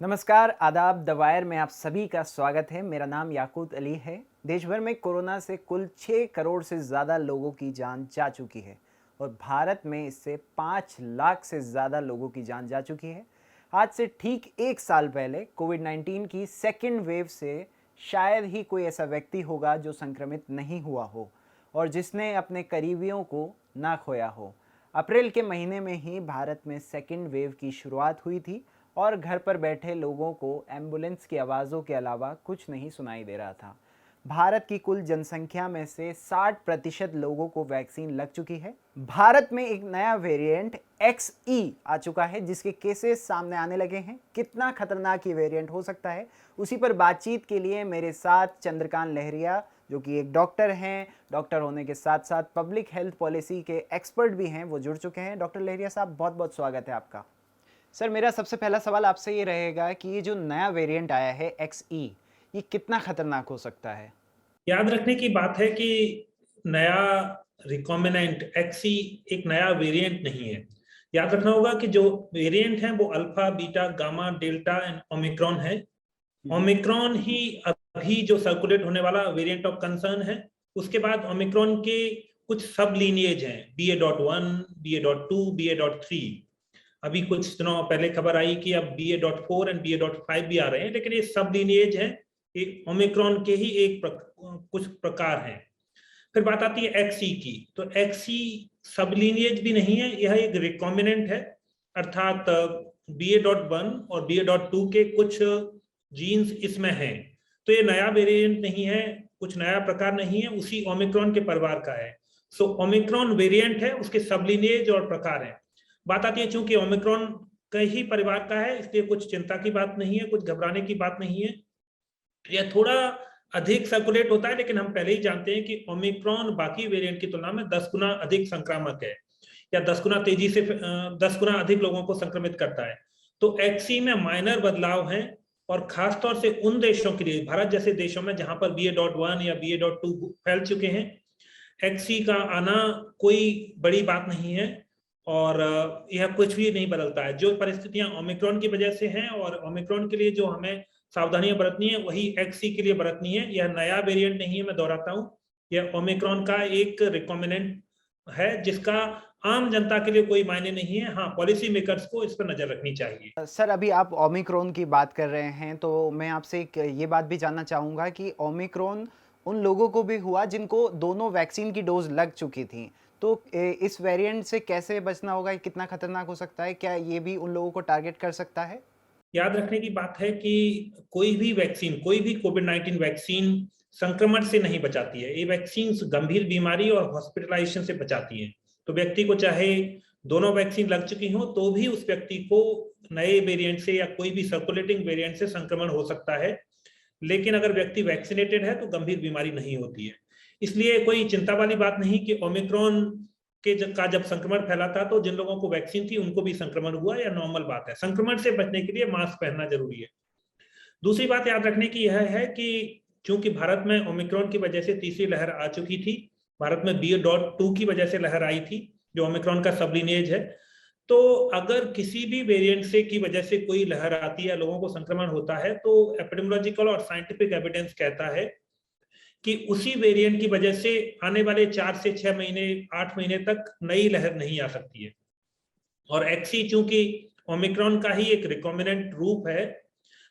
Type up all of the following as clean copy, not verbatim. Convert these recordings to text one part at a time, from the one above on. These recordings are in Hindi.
नमस्कार, आदाब, द वायर में आप सभी का स्वागत है। मेरा नाम याकूत अली है। देश भर में कोरोना से कुल 6 करोड़ से ज़्यादा लोगों की जान जा चुकी है और भारत में इससे 5 लाख से ज़्यादा लोगों की जान जा चुकी है। आज से ठीक 1 साल पहले कोविड-19 की सेकेंड वेव से शायद ही कोई ऐसा व्यक्ति होगा जो संक्रमित नहीं हुआ हो और जिसने अपने करीबियों को ना खोया हो। अप्रैल के महीने में ही भारत में सेकेंड वेव की शुरुआत हुई थी और घर पर बैठे लोगों को एम्बुलेंस की आवाज़ों के अलावा कुछ नहीं सुनाई दे रहा था। भारत की कुल जनसंख्या में से 60% लोगों को वैक्सीन लग चुकी है। भारत में एक नया वेरिएंट XE आ चुका है जिसके केसेस सामने आने लगे हैं। कितना खतरनाक ये वेरिएंट हो सकता है, उसी पर बातचीत के लिए मेरे साथ चंद्रकांत लहरिया, जो कि एक डॉक्टर हैं, डॉक्टर होने के साथ साथ पब्लिक हेल्थ पॉलिसी के एक्सपर्ट भी हैं, वो जुड़ चुके हैं। डॉक्टर लहरिया साहब, बहुत बहुत स्वागत है आपका। सर, मेरा सबसे पहला सवाल आपसे ये रहेगा कि ये जो नया वेरिएंट आया है XE, ये कितना खतरनाक हो सकता है? याद रखने की बात है कि नया रिकॉम्बिनेंट एक्सी एक नया वेरिएंट नहीं है। याद रखना होगा कि जो वेरिएंट है वो alpha, beta, gamma, delta and Omicron है। ओमिक्रॉन ही अभी जो सर्कुलेट होने वाला वेरिएंट ऑफ कंसर्न है। उसके बाद ओमिक्रॉन के कुछ सब लीनिएज हैं, BA.1, BA.2, BA.3। अभी कुछ दिनों पहले खबर आई कि अब BA.4 एंड BA.5 भी आ रहे हैं, लेकिन ये सब लीनिएज है, एक ओमिक्रॉन के ही कुछ प्रकार हैं। फिर बात आती है एक्सी की, तो एक्सी सब लीनिएज भी नहीं है, यह एक रिकॉम्बिनेंट है, अर्थात BA.1 और BA.2 के कुछ जीन्स इसमें हैं। तो ये नया वेरिएंट नहीं है, कुछ नया प्रकार नहीं है, उसी ओमिक्रॉन के परिवार का है। सो ओमिक्रॉन वेरिएंट है, उसके सब लीनिएज और प्रकार है। बात आती है, चूंकि ओमिक्रॉन कई ही परिवार का है, इसलिए कुछ चिंता की बात नहीं है, कुछ घबराने की बात नहीं है। यह थोड़ा अधिक सर्कुलेट होता है, लेकिन हम पहले ही जानते हैं कि ओमिक्रॉन बाकी वेरिएंट की तुलना में 10 गुना अधिक संक्रामक है, या 10 गुना तेजी से 10 गुना अधिक लोगों को संक्रमित करता है। तो एक्सी में माइनर बदलाव हैं, और खासतौर से उन देशों के लिए, भारत जैसे देशों में जहां पर BA.1 या BA.2 फैल चुके हैं, एक्सी का आना कोई बड़ी बात नहीं है और यह कुछ भी नहीं बदलता है। जो परिस्थितियां ओमिक्रॉन की वजह से हैं और ओमिक्रॉन के लिए जो हमें सावधानियां बरतनी है, वही XC के लिए बरतनी है। यह नया वेरिएंट नहीं है, मैं दोहराता हूं, यह ओमिक्रॉन का एक रिकॉम्बिनेंट है जिसका आम जनता के लिए कोई मायने नहीं है। हाँ, पॉलिसी मेकर्स को इस पर नजर रखनी चाहिए। सर, अभी आप ओमिक्रॉन की बात कर रहे हैं, तो मैं आपसे एक ये बात भी जानना चाहूँगा कि ओमिक्रॉन उन लोगों को भी हुआ जिनको दोनों वैक्सीन की डोज लग चुकी थी। तो इस वेरिएंट से कैसे बचना होगा? कितना खतरनाक हो सकता है? क्या ये भी उन लोगों को टारगेट कर सकता है? याद रखने की बात है कि कोई भी वैक्सीन, कोई भी कोविड-19 वैक्सीन संक्रमण से नहीं बचाती है। ये वैक्सीन गंभीर बीमारी और हॉस्पिटलाइजेशन से बचाती है। तो व्यक्ति को चाहे दोनों वैक्सीन लग चुकी हो, तो भी उस व्यक्ति को नए वेरिएंट से या कोई भी सर्कुलेटिंग वेरिएंट से संक्रमण हो सकता है। लेकिन अगर व्यक्ति वैक्सीनेटेड है तो गंभीर बीमारी नहीं होती है। इसलिए कोई चिंता वाली बात नहीं कि ओमिक्रॉन जब संक्रमण फैला था तो जिन लोगों को वैक्सीन थी उनको भी संक्रमण हुआ, या नॉर्मल बात है। संक्रमण से बचने के लिए मास्क पहनना जरूरी है। दूसरी बात याद रखने की यह है कि चूंकि भारत में ओमिक्रॉन की वजह से तीसरी लहर आ चुकी थी, भारत में BA.2 की वजह से लहर आई थी जो ओमिक्रॉन का सब लीनिएज है। तो अगर किसी भी वेरिएंट से की वजह से कोई लहर आती है, लोगों को संक्रमण होता है, तो एपिडेमियोलॉजिकल और साइंटिफिक एविडेंस कहता है कि उसी वेरिएंट की वजह से आने वाले 4 से 6 महीने, 8 महीने तक नई लहर नहीं आ सकती है। और एक्सी चूंकि ओमिक्रॉन का ही एक रिकॉम्बिनेंट रूप है,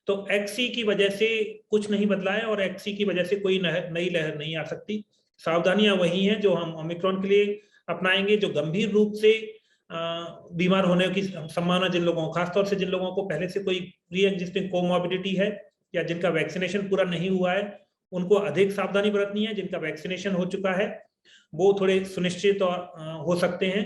तो एक्सी की वजह से कुछ नहीं बदला है और एक्सी की वजह से कोई नई लहर नहीं आ सकती। सावधानियां वही हैं जो हम ओमिक्रॉन के लिए अपनाएंगे। जो गंभीर रूप से बीमार होने की संभावना जिन लोगों को, खासतौर से जिन लोगों को पहले से कोई प्री एग्जिस्टिंग कोमॉर्बिडिटी है या जिनका वैक्सीनेशन पूरा नहीं हुआ है, उनको अधिक सावधानी बरतनी है। जिनका वैक्सीनेशन हो चुका है वो थोड़े सुनिश्चित हो सकते हैं,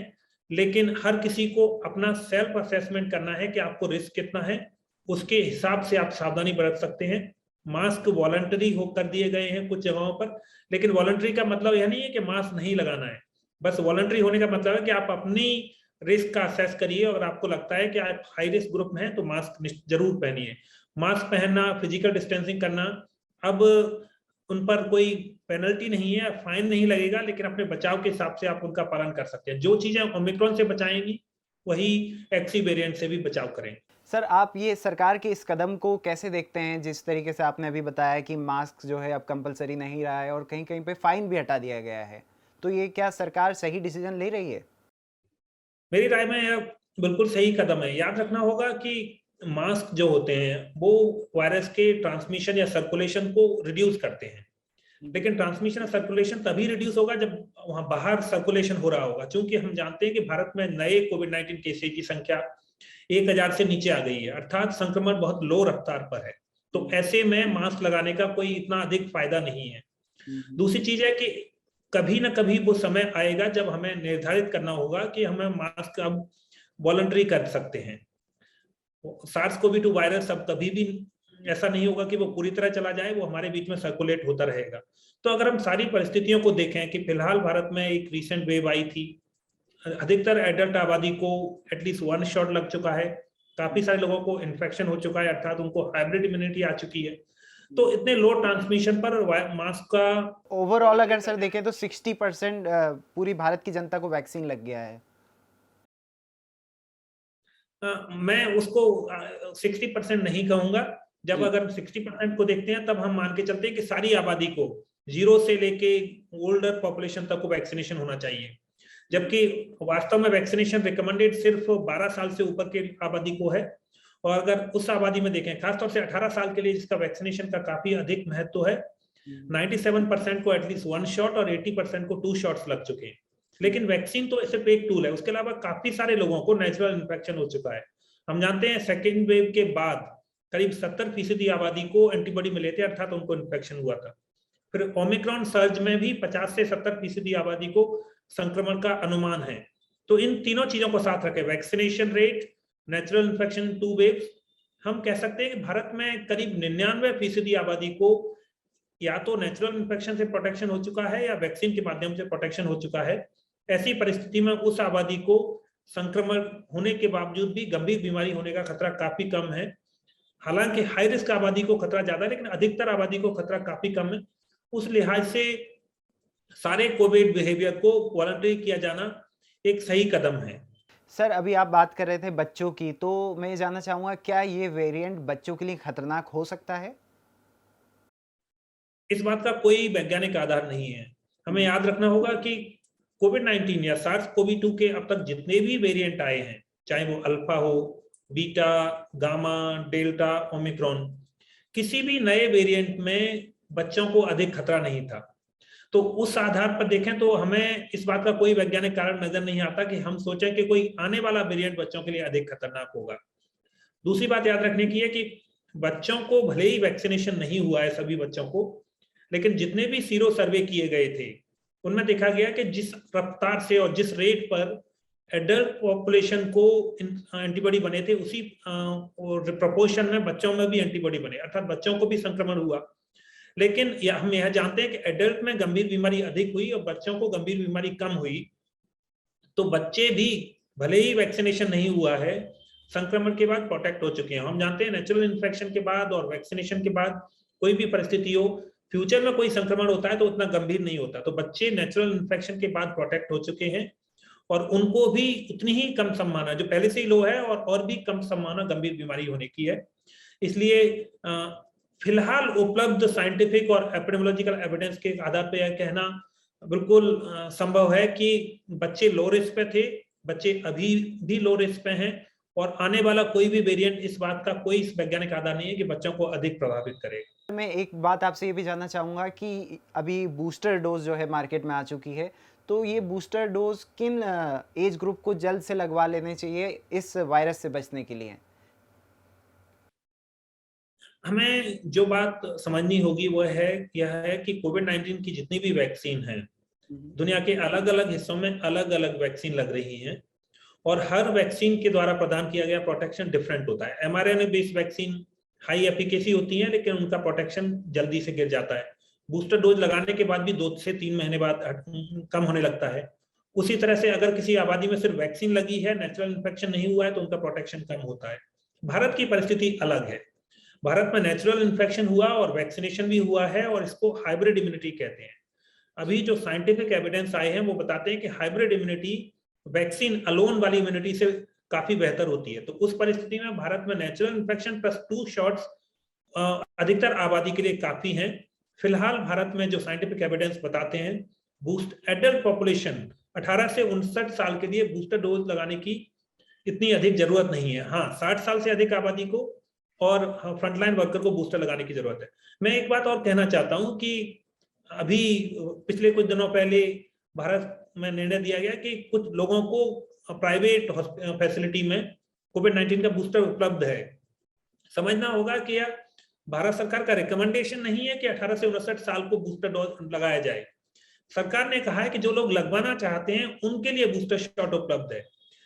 लेकिन हर किसी को अपना सेल्फ असेसमेंट करना है कि आपको रिस्क कितना है, उसके हिसाब से आप सावधानी बरत सकते हैं। मास्क वॉलंटरी हो कर दिए गए हैं कुछ जगहों पर, लेकिन वॉलंटरी का मतलब यह नहीं है कि मास्क नहीं लगाना है। बस वॉलंटरी होने का मतलब है कि आप अपनी रिस्क का असेस करिए, और आपको लगता है कि आप हाई रिस्क ग्रुप में हैं तो मास्क जरूर पहनिए। मास्क पहनना, फिजिकल डिस्टेंसिंग करना, अब उन पर कोई पेनल्टी नहीं है, फाइन नहीं लगेगा, लेकिन अपने बचाव के हिसाब से आप उनका पालन कर सकते हैं। जो चीजें ओमिक्रॉन से बचाएंगी वही एक्सी वेरिएंट से भी बचाव करें। सर, आप ये सरकार के इस कदम को कैसे देखते हैं? जिस तरीके से आपने अभी बताया कि मास्क जो है अब कंपल्सरी नहीं रहा है और कहीं-कहीं पे फाइन भी हटा दिया गया है। तो ये क्या सरकार सही डिसीजन ले रही है? मेरी राय में यह बिल्कुल सही कदम है। याद रखना होगा कि मास्क जो होते हैं, वो वायरस के ट्रांसमिशन या सर्कुलेशन को रिड्यूस करते हैं। लेकिन ट्रांसमिशन और सर्कुलेशन तभी रिड्यूस होगा जब वहां बाहर सर्कुलेशन हो रहा होगा। चूंकि हम जानते हैं कि भारत में नए कोविड-19 केसेज की संख्या 1000 से नीचे आ गई है, अर्थात संक्रमण बहुत लो रफ्तार पर है। तो ऐसे में मास्क लगाने का कोई इतना अधिक फायदा नहीं है। दूसरी चीज है कि कभी ना कभी वो समय आएगा जब हमें निर्धारित करना होगा कि हमें मास्क अब वॉलंटरी कर सकते हैं। सार्स कोवी 2 वायरस अब कभी भी ऐसा नहीं होगा कि वो पूरी तरह चला जाए, वो हमारे बीच में सर्कुलेट होता रहेगा। तो अगर हम सारी परिस्थितियों को देखें कि फिलहाल भारत में एक रीसेंट वेव आई थी, अधिकतर एडल्ट आबादी को एटलीस्ट 1 शॉट लग चुका है, काफी सारे लोगों को इन्फेक्शन हो चुका है, अर्थात उनको हाइब्रिड इम्यूनिटी आ चुकी है। तो इतने लो ट्रांसमिशन पर मास्क का ओवरऑल अगर सर देखें तो 60% पूरी भारत की जनता को वैक्सीन लग गया है। मैं उसको 60% नहीं कहूंगा। जब जी। अगर 60% को देखते हैं तब हम मान के चलते हैं कि सारी आबादी को 0 से लेके ओल्डर पॉपुलेशन तक को वैक्सीनेशन होना चाहिए। जबकि वास्तव में वैक्सीनेशन रिकमेंडेड सिर्फ 12 साल से ऊपर की आबादी को है। और अगर उस आबादी में देखें, खासतौर से 18 साल के लिए जिसका वैक्सीनेशन का काफी अधिक महत्व है, 97% को एटलीस्ट 1 शॉट और 80% को 2 शॉट्स लग चुके हैं। लेकिन वैक्सीन तो सिर्फ एक टूल है, उसके अलावा काफी सारे लोगों को नेचुरल इन्फेक्शन हो चुका है। हम जानते हैं सेकेंड वेव के बाद करीब 70% आबादी को एंटीबॉडी मिले थे, अर्थात उनको इन्फेक्शन हुआ था। फिर ओमिक्रॉन सर्ज में भी 50 से 70% आबादी को संक्रमण का अनुमान है। तो इन तीनों चीजों को साथ रखे, vaccination rate, natural infection 2 waves, हम कह सकते हैं कि भारत में करीब 99% आबादी को या तो नेचुरल इन्फेक्शन से प्रोटेक्शन हो चुका है या वैक्सीन के माध्यम से प्रोटेक्शन हो चुका है। ऐसी परिस्थिति में उस आबादी को संक्रमण होने के बावजूद भी गंभीर बीमारी होने का खतरा काफी कम है। हालांकि हाई रिस्क आबादी को खतरा ज्यादा है, लेकिन अधिकतर आबादी को खतरा काफी कम है। उस लिहाज से सारे कोविड बिहेवियर को वॉलंटरी किया जाना एक सही कदम है। सर, अभी आप बात कर रहे थे बच्चों की, तो मैं ये जानना चाहूँगा क्या ये वेरिएंट बच्चों के लिए खतरनाक हो सकता है? इस बात का कोई वैज्ञानिक आधार नहीं है। हमें याद रखना होगा कि कोविड-19 या सार्स कोवी 2 के अब तक जितने भी वेरिएंट आए हैं, चाहे वो अल्फा हो, बीटा, गामा, डेल्टा, ओमिक्रॉन, किसी भी नए वेरिएंट में बच्चों को अधिक खतरा नहीं था। तो उस आधार पर देखें तो हमें इस बात का कोई वैज्ञानिक कारण नजर नहीं आता कि हम सोचें कि कोई आने वाला वेरिएंट बच्चों के लिए अधिक खतरनाक होगा। दूसरी बात याद रखने की है कि बच्चों को भले ही वैक्सीनेशन नहीं हुआ है सभी बच्चों को, लेकिन जितने भी सीरो सर्वे किए गए थे उनमें देखा गया कि जिस रफ्तार से और जिस रेट पर एडल्ट पॉपुलेशन को एंटीबॉडी बने थे, उसी प्रोपोर्शन में बच्चों में भी एंटीबॉडी बने, अर्थात बच्चों को भी संक्रमण हुआ। लेकिन हम यह जानते हैं कि एडल्ट में गंभीर बीमारी अधिक हुई और बच्चों को गंभीर बीमारी कम हुई। तो बच्चे भी भले ही वैक्सीनेशन नहीं हुआ है, संक्रमण के बाद प्रोटेक्ट हो चुके हैं। हम जानते हैं नेचुरल इन्फेक्शन के बाद और वैक्सीनेशन के बाद कोई भी परिस्थिति हो, फ्यूचर में कोई संक्रमण होता है तो उतना गंभीर नहीं होता। तो बच्चे नेचुरल इन्फेक्शन के बाद प्रोटेक्ट हो चुके हैं और उनको भी उतनी ही कम संभावना, जो पहले से ही लो है, और भी कम संभावना गंभीर बीमारी होने की है। इसलिए फिलहाल उपलब्ध साइंटिफिक और एपिडेमियोलॉजिकल एविडेंस के आधार पर यह कहना बिल्कुल संभव है कि बच्चे लो रिस्क पे थे, बच्चे अभी भी लो रिस्क पे हैं, और आने वाला कोई भी वेरिएंट इस बात का कोई वैज्ञानिक आधार नहीं है कि बच्चों को अधिक प्रभावित करेगा। मैं एक बात आपसे ये भी जानना चाहूँगा कि अभी बूस्टर डोज जो है मार्केट में आ चुकी है, तो ये बूस्टर डोज किन एज ग्रुप को जल्द से लगवा लेने चाहिए इस वायरस से बचने के लिए? हमें जो बात समझनी होगी वो यह है कि कोविड-19 की जितनी भी वैक्सीन है, दुनिया के अलग अलग हिस्सों में अलग अलग वैक्सीन लग रही हैं और हर वैक्सीन के द्वारा प्रदान किया गया प्रोटेक्शन डिफरेंट होता है। MRNA based vaccine high efficacy होती है, लेकिन उनका प्रोटेक्शन जल्दी से गिर जाता है। बूस्टर डोज लगाने के बाद भी 2 से 3 महीने बाद कम होने लगता है। उसी तरह से अगर किसी आबादी में सिर्फ वैक्सीन लगी है, नेचुरल इन्फेक्शन नहीं हुआ है, तो उनका प्रोटेक्शन कम होता है। भारत की परिस्थिति अलग है। भारत में नेचुरल इन्फेक्शन हुआ और वैक्सीनेशन भी हुआ है, और इसको हाइब्रिड इम्यूनिटी कहते हैं। अभी जो साइंटिफिक एविडेंस आए हैं वो बताते हैं कि हाइब्रिड इम्यूनिटी वैक्सीन अलोन वाली इम्यूनिटी से काफी बेहतर होती है। तो उस परिस्थिति में भारत में नेचुरल इन्फेक्शन प्लस 2 शॉट्स अधिकतर आबादी के लिए काफी हैं। फिलहाल भारत में जो साइंटिफिक एविडेंस बताते हैं, बूस्ट एडल्ट पॉपुलेशन 18 से 59 साल के लिए बूस्टर डोज लगाने की इतनी अधिक जरूरत नहीं है। हाँ, 60 साल से अधिक आबादी को और फ्रंटलाइन वर्कर को बूस्टर लगाने की जरूरत है। मैं एक बात और कहना चाहता हूं कि अभी पिछले कुछ दिनों पहले भारत में निर्णय दिया गया कि कुछ लोगों को प्राइवेट फैसिलिटी में कोविड-19 का बूस्टर उपलब्ध है। समझना होगा कि यह भारत सरकार का रिकमेंडेशन नहीं है कि 18 से 59 साल को बूस्टर डोज लगाया जाए। सरकार ने कहा है कि जो लोग लगवाना चाहते हैं उनके लिए बूस्टर शॉट उपलब्ध है,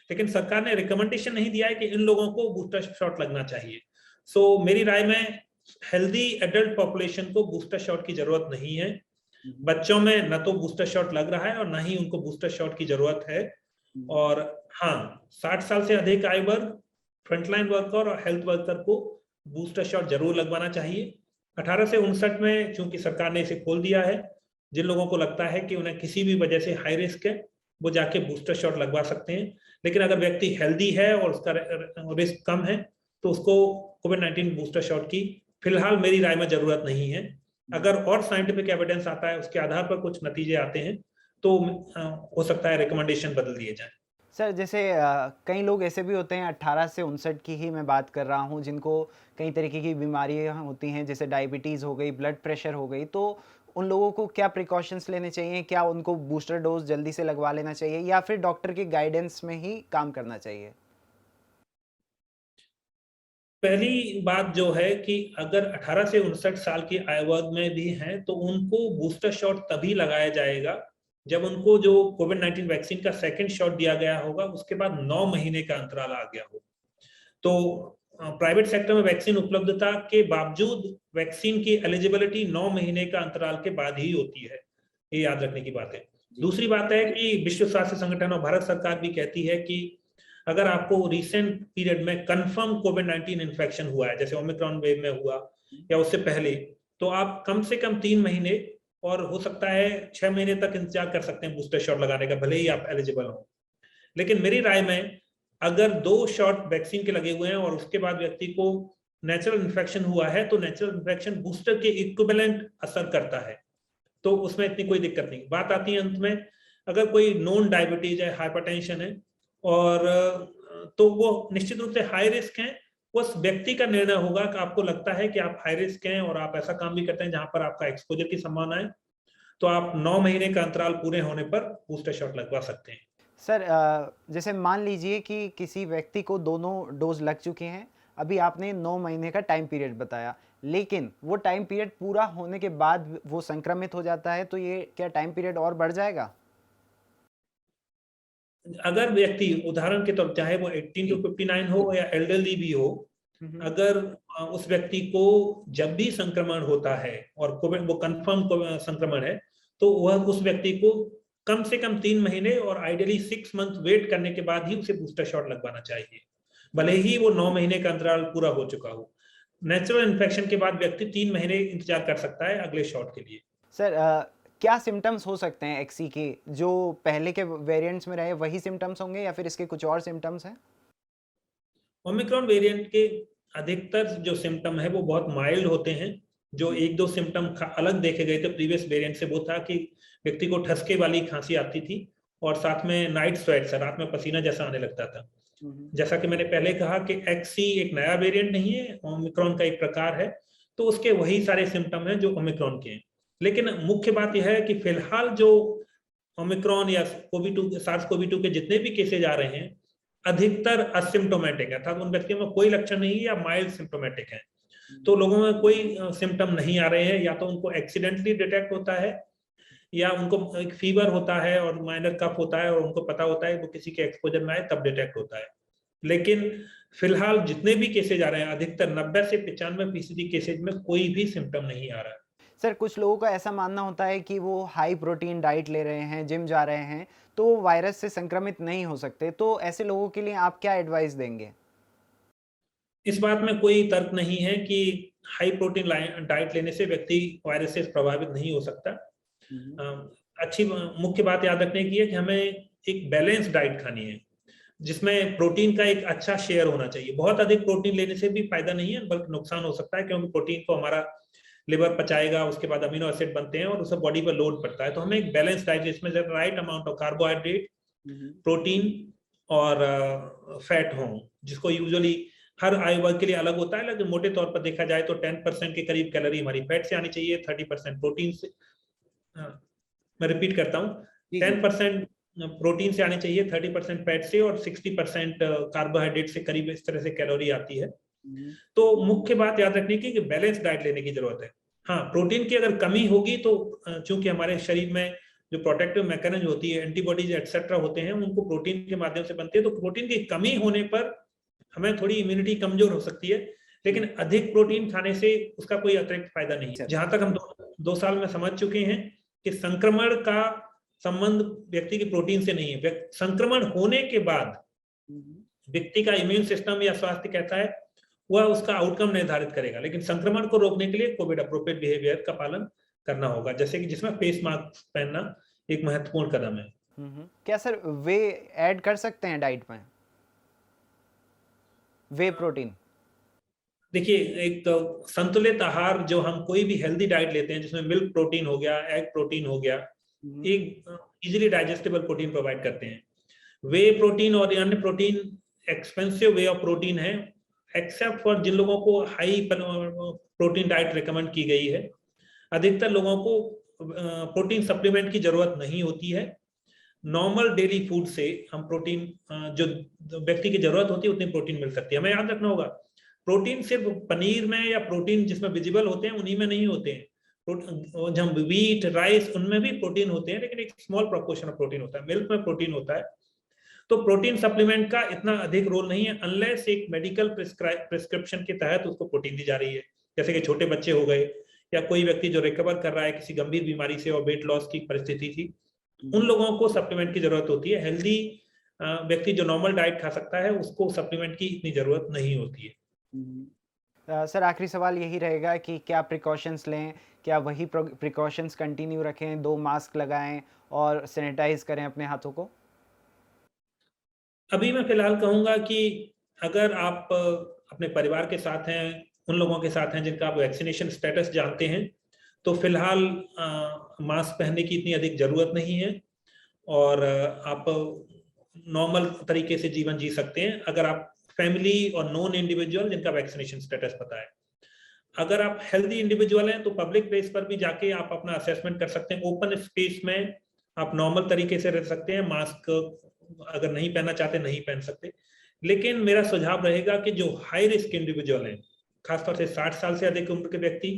लेकिन सरकार ने रिकमेंडेशन नहीं दिया है कि इन लोगों को बूस्टर शॉट लगना चाहिए। सो मेरी राय में हेल्दी एडल्ट पॉपुलेशन को बूस्टर शॉट की जरूरत नहीं है। बच्चों में न तो बूस्टर शॉट लग रहा है और न ही उनको बूस्टर शॉट की जरूरत है। और हाँ, 60 साल से अधिक आयु वर्ग, फ्रंटलाइन वर्कर और हेल्थ वर्कर को बूस्टर शॉट जरूर लगवाना चाहिए। 18 से 59 में चूंकि सरकार ने इसे खोल दिया है, जिन लोगों को लगता है कि उन्हें किसी भी वजह से हाई रिस्क है वो जाके बूस्टर शॉट लगवा सकते हैं। लेकिन अगर व्यक्ति हेल्दी है और उसका रिस्क कम है तो उसको कोविड-19 बूस्टर शॉट की फिलहाल मेरी राय में जरूरत नहीं है। अगर और साइंटिफिक एविडेंस आता है, उसके आधार पर कुछ नतीजे आते हैं तो हो सकता है रिकमेंडेशन बदल दिए जाए। सर जैसे कई लोग ऐसे भी होते हैं, 18 से 59 की ही मैं बात कर रहा हूँ, जिनको कई तरीके की बीमारियाँ होती हैं, जैसे डायबिटीज़ हो गई, ब्लड प्रेशर हो गई, तो उन लोगों को क्या प्रिकॉशंस लेने चाहिए? क्या उनको बूस्टर डोज जल्दी से लगवा लेना चाहिए या फिर डॉक्टर की गाइडेंस में ही काम करना चाहिए? पहली बात जो है कि अगर 18 से 59 साल की आयु वर्ग में भी हैं तो उनको बूस्टर शॉट तभी लगाया जाएगा जब उनको जो कोविड-19 वैक्सीन का सेकंड शॉट दिया गया होगा उसके बाद 9 महीने का अंतराल आ गया हो। तो प्राइवेट सेक्टर में वैक्सीन उपलब्धता के बावजूद वैक्सीन की एलिजिबिलिटी 9 महीने का अंतराल के बाद ही होती है। ये याद रखने की बात है। दूसरी बात है कि विश्व स्वास्थ्य संगठन और भारत सरकार भी कहती है कि अगर आपको रिसेंट पीरियड में कंफर्म कोविड-19 इन्फेक्शन हुआ है, जैसे ओमिक्रॉन वेव में हुआ या उससे पहले, तो आप कम से कम 3 महीने और हो सकता है 6 महीने तक इंतजार कर सकते हैं बूस्टर शॉट लगाने का, भले ही आप एलिजिबल हो। लेकिन मेरी राय में अगर 2 शॉट वैक्सीन के लगे हुए हैं और उसके बाद व्यक्ति को नेचुरल इन्फेक्शन हुआ है तो नेचुरल इन्फेक्शन बूस्टर के इक्विवेलेंट असर करता है, तो उसमें इतनी कोई दिक्कत नहीं। बात आती है अंत में, अगर कोई नॉन डायबिटीज है, हाइपरटेंशन है और तो वो निश्चित रूप से हाई रिस्क हैं। उस व्यक्ति का निर्णय होगा कि आपको लगता है कि आप हाई रिस्क हैं और आप ऐसा काम भी करते हैं जहां पर आपका एक्सपोजर की संभावना है, तो आप 9 महीने का अंतराल पूरे होने पर बूस्टर शॉट लगवा सकते हैं। सर जैसे मान लीजिए कि किसी व्यक्ति को दोनों डोज लग चुके हैं, अभी आपने 9 महीने का टाइम पीरियड बताया, लेकिन वो टाइम पीरियड पूरा होने के बाद वो संक्रमित हो जाता है, तो ये क्या टाइम पीरियड और बढ़ जाएगा? अगर व्यक्ति उदाहरण के तौर चाहे वो 18 to 59 हो या एल्डरली भी हो, अगर उस व्यक्ति को जब भी संक्रमण होता है और कोविड वो कंफर्म संक्रमण है तो वह उस व्यक्ति को कम से कम 3 महीने और आइडियली 6 मंथ वेट करने के बाद ही उसे बूस्टर शॉट लगवाना चाहिए, भले ही वो 9 महीने का अंतराल पूरा हो चुका हो। नेचुरल इन्फेक्शन के बाद व्यक्ति 3 महीने इंतजार कर सकता है अगले शॉट के लिए। सर क्या सिम्टम्स हो सकते हैं एक्सी के? जो पहले के वेरिएंट्स में रहे वही सिम्टम्स होंगे या फिर इसके कुछ और सिम्टम्स हैं? ओमिक्रॉन वेरिएंट के अधिकतर जो सिम्टम है वो बहुत माइल्ड होते हैं। जो 1-2 सिम्टम अलग देखे गए थे प्रीवियस वेरिएंट से, वो था कि व्यक्ति को ठसके वाली खांसी आती थी और साथ में नाइट स्वेट्स, रात में पसीना जैसा आने लगता था। जैसा कि मैंने पहले कहा कि एक्सी एक नया वेरिएंट नहीं है, ओमिक्रॉन का एक प्रकार है, तो उसके वही सारे सिम्टम हैं जो ओमिक्रॉन के हैं। लेकिन मुख्य बात यह है कि फिलहाल जो ओमिक्रॉन या सार्स-कोवी-2 के जितने भी केसेज आ रहे हैं, अधिकतर असिम्प्टोमेटिक है, अर्थात उन व्यक्तियों में कोई लक्षण नहीं है या माइल्ड सिम्प्टोमेटिक है। तो लोगों में कोई सिम्टम नहीं आ रहे हैं, या तो उनको एक्सीडेंटली डिटेक्ट होता है या उनको एक फीवर होता है और माइनर कफ होता है और उनको पता होता है वो किसी के एक्सपोजर में आए तब डिटेक्ट होता है। लेकिन फिलहाल जितने भी केसेज आ रहे हैं, अधिकतर 90 से 95% केसेज में कोई भी सिम्टम नहीं आ रहा है। सर कुछ लोगों का ऐसा मानना होता है कि वो हाई प्रोटीन डाइट ले रहे हैं, जिम जा रहे हैं, तो वो वायरस से संक्रमित नहीं हो सकते, तो ऐसे लोगों के लिए आप क्या एडवाइस देंगे? इस बात में कोई तर्क नहीं है कि हाई प्रोटीन डाइट लेने से व्यक्ति वायरस से प्रभावित नहीं हो सकता। अच्छी मुख्य बात याद रखने की है कि हमें एक बैलेंस डाइट खानी है। जिसमें प्रोटीन का एक अच्छा शेयर होना चाहिए। बहुत अधिक प्रोटीन लेने से भी फायदा नहीं है, बल्कि नुकसान हो सकता है, क्योंकि प्रोटीन को हमारा लिवर पचाएगा, उसके बाद अमीनो एसिड बनते हैं और उससे बॉडी पर लोड पड़ता है। तो हमें एक बैलेंस डाइट जिसमें right amount of carbohydrate, protein और फैट हो, जिसको यूजुअली हर आयु वर्ग के लिए अलग होता है, लेकिन मोटे तौर पर देखा जाए तो 10% के करीब कैलोरी हमारी फैट से आनी चाहिए, 30% प्रोटीन से। मैं रिपीट करता हूँ, 10% प्रोटीन से आनी चाहिए, 30% फैट से, और 60% कार्बोहाइड्रेट से करीब इस तरह से कैलोरी आती है। तो मुख्य बात याद रखने की कि बैलेंस डाइट लेने की जरूरत है। हाँ, प्रोटीन की अगर कमी होगी तो चूंकि हमारे शरीर में जो प्रोटेक्टिव मैकेनिज्म होती है, एंटीबॉडीज एक्सेट्रा होते हैं, उनको प्रोटीन के माध्यम से बनते हैं, तो प्रोटीन की कमी होने पर हमें थोड़ी इम्यूनिटी कमजोर हो सकती है, लेकिन अधिक प्रोटीन खाने से उसका कोई अतिरिक्त फायदा नहीं है। जहां तक हम दो साल में समझ चुके हैं कि संक्रमण का संबंध व्यक्ति की प्रोटीन से नहीं है। संक्रमण होने के बाद व्यक्ति का इम्यून सिस्टम या स्वास्थ्य कहता है वह उसका आउटकम निर्धारित करेगा, लेकिन संक्रमण को रोकने के लिए कोविड अप्रोप्रिएट बिहेवियर का पालन करना होगा, जैसे कि जिसमें फेस मास्क पहनना एक महत्वपूर्ण कदम है। क्या सर वे ऐड कर सकते हैं डाइट में, वे प्रोटीन? देखिए, एक तो संतुलित आहार, जो हम कोई भी हेल्दी डाइट लेते हैं जिसमें मिल्क प्रोटीन हो गया, एग प्रोटीन हो गया, एक इजीली डाइजेस्टेबल प्रोटीन प्रोवाइड करते हैं। वे प्रोटीन और अन्य protein expensive way of protein है, एक्सेप्ट फॉर जिन लोगों को हाई प्रोटीन डाइट रिकमेंड की गई है। अधिकतर लोगों को प्रोटीन सप्लीमेंट की जरूरत नहीं होती है। नॉर्मल डेली फूड से हम प्रोटीन, जो व्यक्ति की जरूरत होती है उतनी प्रोटीन मिल सकती है। हमें याद रखना होगा, प्रोटीन सिर्फ पनीर में या प्रोटीन जिसमें विजिबल होते हैं उन्हीं में नहीं होते हैं। जब व्हीट, राइस, उनमें भी प्रोटीन होते हैं, लेकिन एक स्मॉल प्रोपोर्शन ऑफ प्रोटीन होता है। मिल्क में प्रोटीन होता है। तो प्रोटीन सप्लीमेंट का इतना अधिक रोल नहीं है, अनलेस एक मेडिकल प्रिस्क्रिप्शन के तहत उसको प्रोटीन दी जा रही है, जैसे कि छोटे बच्चे हो गए या कोई व्यक्ति जो रिकवर कर रहा है किसी गंभीर बीमारी से और वेट लॉस की परिस्थिति थी, उन लोगों को सप्लीमेंट की जरूरत होती है। हेल्दी व्यक्ति जो नॉर्मल डाइट खा सकता है उसको सप्लीमेंट की इतनी जरूरत नहीं होती है। सर आखिरी सवाल यही रहेगा कि क्या प्रिकॉशंस लें, क्या वही प्रिकॉशंस कंटिन्यू रखें, 2 मास्क लगाएं और सैनिटाइज करें अपने हाथों को? अभी मैं फिलहाल कहूंगा कि अगर आप अपने परिवार के साथ हैं, उन लोगों के साथ हैं जिनका आप वैक्सीनेशन स्टेटस जानते हैं, तो फिलहाल मास्क पहनने की इतनी अधिक जरूरत नहीं है और आप नॉर्मल तरीके से जीवन जी सकते हैं अगर आप फैमिली और नॉन इंडिविजुअल जिनका वैक्सीनेशन स्टेटस पता है। अगर आप हेल्दी इंडिविजुअल हैं तो पब्लिक प्लेस पर भी जाके आप अपना असेसमेंट कर सकते हैं। ओपन स्पेस में आप नॉर्मल तरीके से रह सकते हैं, मास्क अगर नहीं पहनना चाहते नहीं पहन सकते। लेकिन मेरा सुझाव रहेगा कि जो हाई रिस्क इंडिविजुअल हैं, खासतौर से 60 साल से अधिक उम्र के व्यक्ति,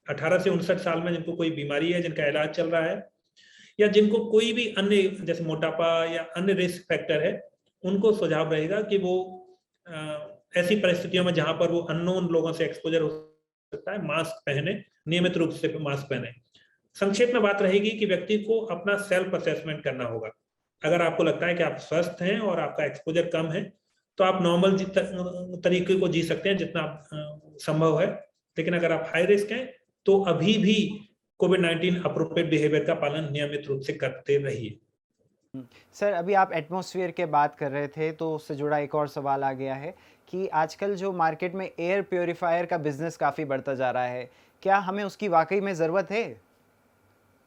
18 से 59 साल में जिनको कोई बीमारी है, जिनका इलाज चल रहा है, या जिनको कोई भी अन्य जैसे मोटापा या अन्य रिस्क फैक्टर है, उनको सुझाव रहेगा कि वो ऐसी परिस्थितियों में जहां पर वो अननोन लोगों से एक्सपोजर हो सकता है, मास्क पहने, नियमित रूप से मास्क पहने। संक्षेप में बात रहेगी कि व्यक्ति को अपना सेल्फ असेसमेंट करना होगा। अगर आपको लगता है कि आप स्वस्थ हैं और आपका एक्सपोजर कम है, तो आप नॉर्मल तरीके को जी सकते हैं जितना संभव है। लेकिन अगर आप हाई रिस्क हैं तो अभी भी कोविड-19 अप्रोप्रिएट बिहेवियर का पालन नियमित रूप से करते रहिए। सर अभी आप एटमॉस्फेयर के बात कर रहे थे, तो उससे जुड़ा एक और सवाल आ गया है कि आजकल जो मार्केट में एयर प्योरीफायर का बिजनेस काफ़ी बढ़ता जा रहा है, क्या हमें उसकी वाकई में ज़रूरत है?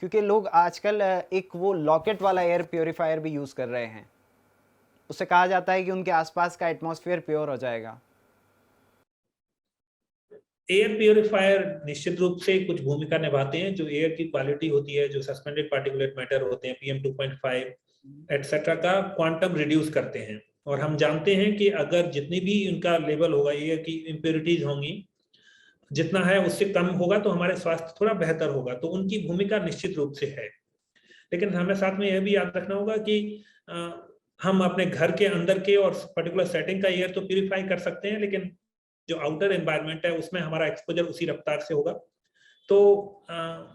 क्योंकि लोग आजकल एक वो लॉकेट वाला एयर प्योरीफायर भी यूज़ कर रहे हैं, उससे कहा जाता है कि उनके आसपास का एटमॉस्फेयर प्योर हो जाएगा। एयर प्योरीफायर निश्चित रूप से कुछ भूमिका निभाते हैं। जो एयर की क्वालिटी होती है, जो सस्पेंडेड पार्टिकुलेट मैटर होते हैं, PM 2.5 एटसेट्रा का क्वांटम रिड्यूस करते हैं। और हम जानते हैं कि अगर जितनी भी उनका लेवल होगा, एयर की इम्प्योरिटीज होंगी, जितना है उससे कम होगा तो हमारे स्वास्थ्य थोड़ा बेहतर होगा। तो उनकी भूमिका निश्चित रूप से है। लेकिन हमें साथ में यह भी याद रखना होगा कि हम अपने घर के अंदर के और पर्टिकुलर सेटिंग का एयर तो प्यूरिफाई कर सकते हैं, लेकिन जो आउटर एनवायरनमेंट है उसमें हमारा एक्सपोजर उसी रफ्तार से होगा। तो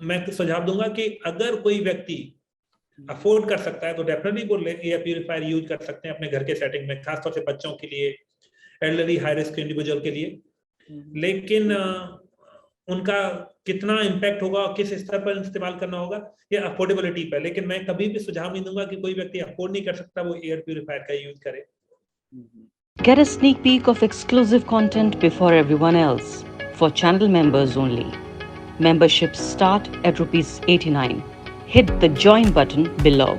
मैं सुझाव दूंगा कि अगर कोई व्यक्ति अफोर्ड कर सकता है तो डेफिनेटली वो एयर प्यूरिफायर यूज कर सकते हैं अपने घर के सेटिंग में, खासतौर से बच्चों के लिए, एल्डरली हाई रिस्क इंडिविजुअल के लिए। लेकिन उनका कितना इम्पैक्ट होगा और किस स्तर पर इस्तेमाल करना होगा, ये अफोर्डेबिलिटी पर। लेकिन मैं कभी भी सुझाव नहीं दूंगा कि कोई व्यक्ति अफोर्ड नहीं कर सकता वो एयर प्यूरिफायर का यूज करे। Get a sneak peek of exclusive content before everyone else for channel members only. Memberships start at ₹89. Hit the join button below.